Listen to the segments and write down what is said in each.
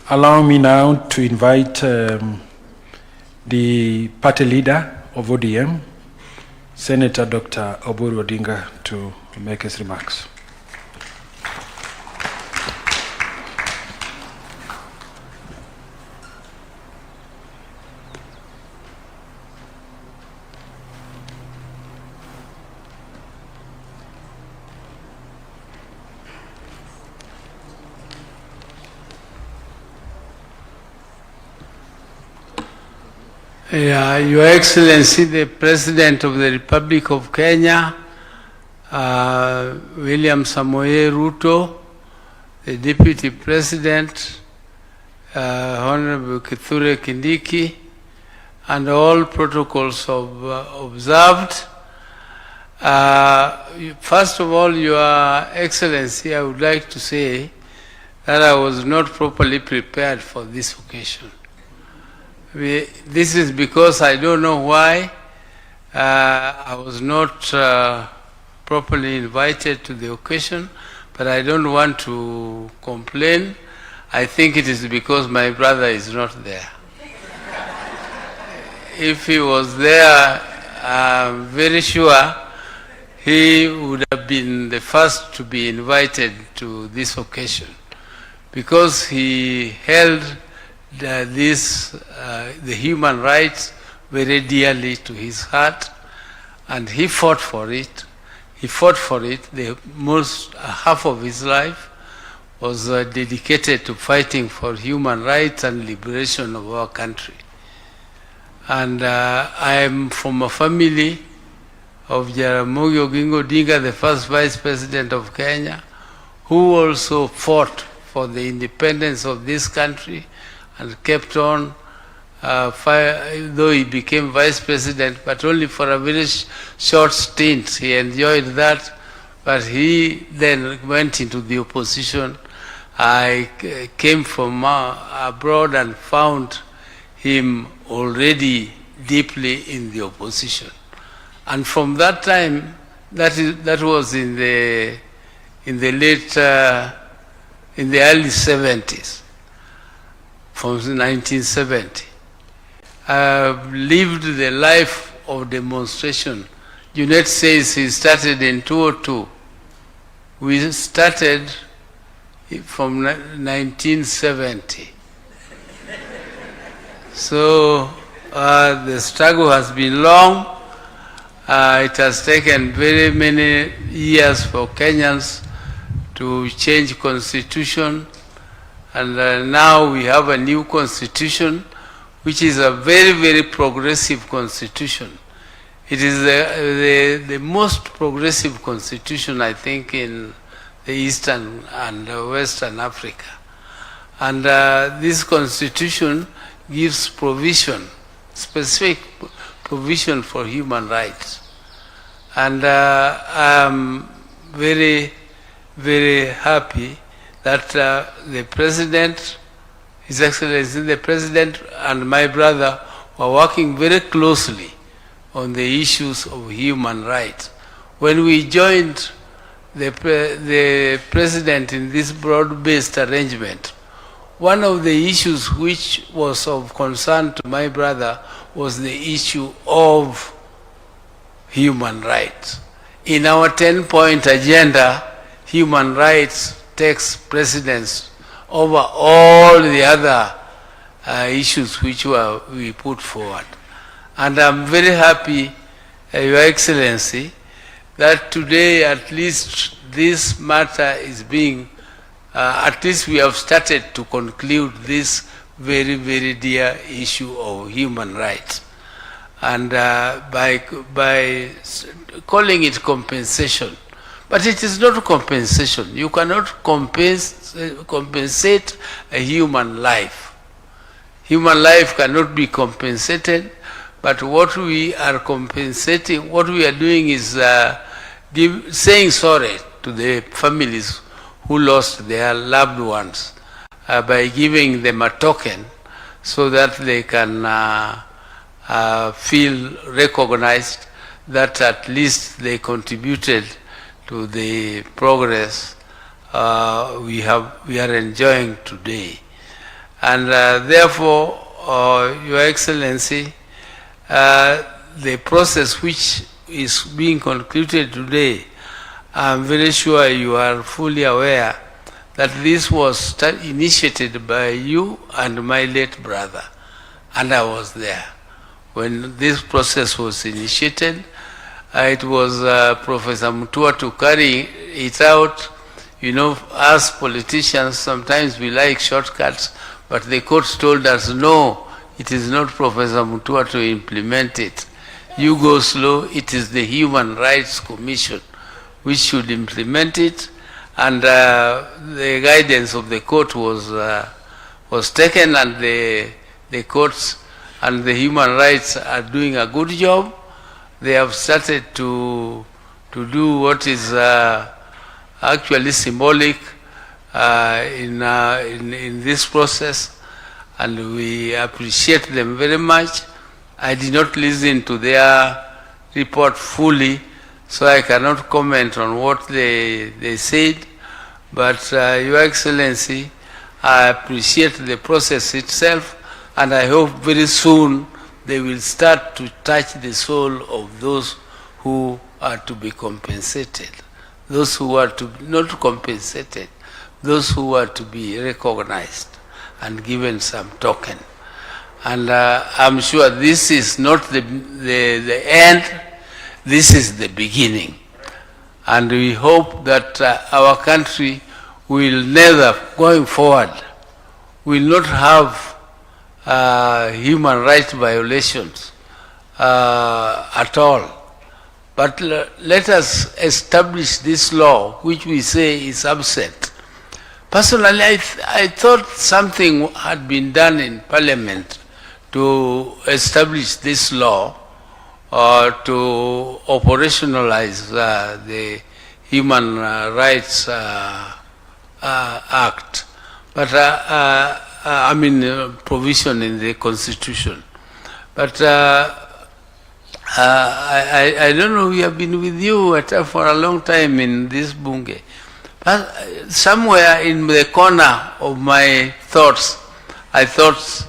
Allow me now to invite the party leader of ODM, Senator Dr. Oburu Odinga, to make his remarks. Your Excellency, the President of the Republic of Kenya, William Samoei Ruto, the Deputy President, Honorable Kithure Kindiki, and all protocols observed. First of all, Your Excellency, I would like to say that I was not properly prepared for this occasion. This is because I don't know why I was not properly invited to the occasion, but I don't want to complain. I think it is because my brother is not there. If he was there, I'm very sure he would have been the first to be invited to this occasion, because he held the human rights very dearly to his heart, and he fought for it. He fought for it. The most half of his life was dedicated to fighting for human rights and liberation of our country. And I am from a family of Jaramogi Oginga Odinga, the first Vice President of Kenya, who also fought for the independence of this country and kept on, though he became Vice President, but only for a very short stint. He enjoyed that, but he then went into the opposition. I came from abroad and found him already deeply in the opposition. And from that time, that was in the early 70s. From 1970. Lived the life of demonstration. Junet says he started in 2002. We started from 1970. So the struggle has been long. It has taken very many years for Kenyans to change constitution. And now we have a new constitution, which is a very, very progressive constitution. It is the most progressive constitution, I think, in the Eastern and Western Africa. And this constitution gives provision, specific provision for human rights. And I'm very, very happy that the President, His Excellency, the President and my brother were working very closely on the issues of human rights. When we joined the President in this broad-based arrangement, one of the issues which was of concern to my brother was the issue of human rights. In our 10-point agenda, human rights takes precedence over all the other issues which we put forward. And I'm very happy, Your Excellency, that today at least this matter is being, at least we have started to conclude this very, very dear issue of human rights. And by calling it compensation, but it is not compensation. You cannot compensate a human life. Human life cannot be compensated, but what we are compensating, what we are doing is saying sorry to the families who lost their loved ones by giving them a token so that they can feel recognized that at least they contributed to the progress we are enjoying today. And therefore, Your Excellency, the process which is being concluded today, I'm very sure you are fully aware that this was initiated by you and my late brother, and I was there. When this process was initiated, it was Professor Mutua to carry it out. You know, us politicians, sometimes we like shortcuts, but the court told us, no, it is not Professor Mutua to implement it. You go slow, it is the Human Rights Commission which should implement it, and the guidance of the court was taken, and the courts and the human rights are doing a good job. They have started to do what is actually symbolic in this process, and we appreciate them very much. I did not listen to their report fully, so I cannot comment on what they said, but Your Excellency, I appreciate the process itself, and I hope very soon they will start to touch the soul of those who are to be compensated, those who are to not compensated, those who are to be recognized and given some token. And I'm sure this is not the end, this is the beginning. And we hope that our country will never, going forward, will not have human rights violations at all. But let us establish this law, which we say is absent. Personally, I thought something had been done in Parliament to establish this law or to operationalize the Human Rights Act, but I mean provision in the Constitution. But I don't know, we have been with you for a long time in this Bunge. But somewhere in the corner of my thoughts, I thought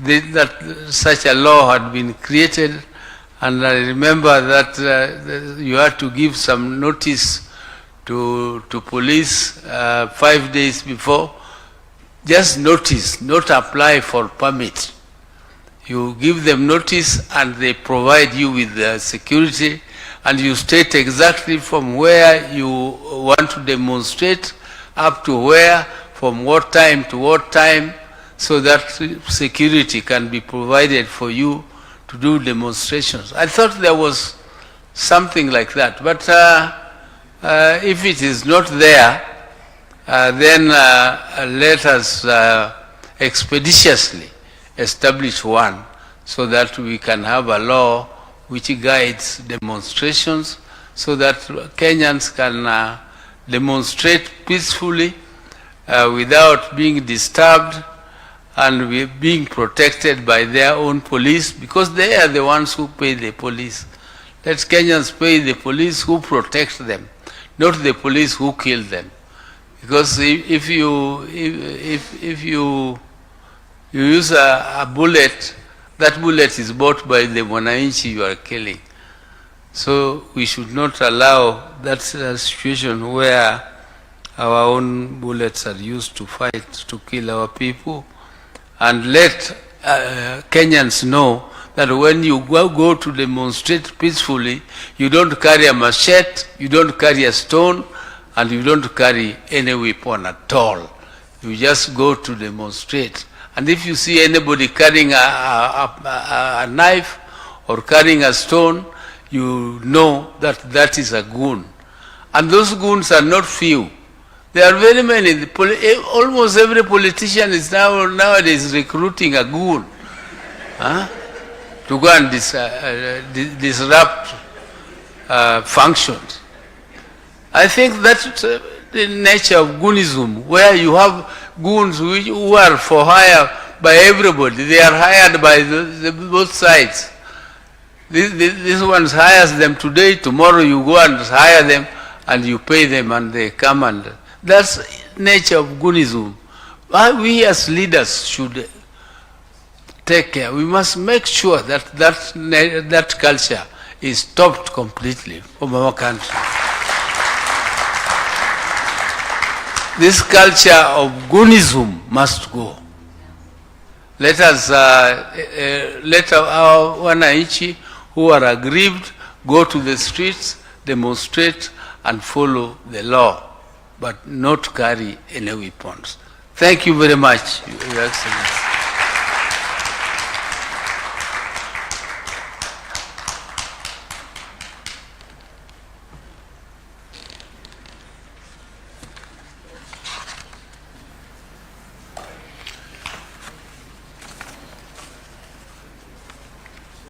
that such a law had been created, and I remember that you had to give some notice to police 5 days before. Just notice, not apply for permit. You give them notice and they provide you with the security, and you state exactly from where you want to demonstrate up to where, from what time to what time, so that security can be provided for you to do demonstrations. I thought there was something like that, but if it is not there, then let us expeditiously establish one, so that we can have a law which guides demonstrations, so that Kenyans can demonstrate peacefully without being disturbed, and being protected by their own police, because they are the ones who pay the police. Let Kenyans pay the police who protect them, not the police who kill them. Because if you use a bullet, that bullet is bought by the mwananchi you are killing. So we should not allow that situation where our own bullets are used to fight, to kill our people. And let Kenyans know that when you go to demonstrate peacefully, you don't carry a machete, you don't carry a stone, and you don't carry any weapon at all. You just go to demonstrate. And if you see anybody carrying a knife or carrying a stone, you know that that is a goon. And those goons are not few. There are very many. Almost every politician is nowadays recruiting a goon to go and disrupt functions. I think that's the nature of goonism, where you have goons who are for hire by everybody. They are hired by both sides. This one hires them today, tomorrow you go and hire them and you pay them and they come, and that's nature of goonism. we as leaders should take care. We must make sure that that culture is stopped completely from our country. This culture of goonism must go. Let us let our wananchi who are aggrieved go to the streets, demonstrate and follow the law, but not carry any weapons. Thank you very much, Your Excellency.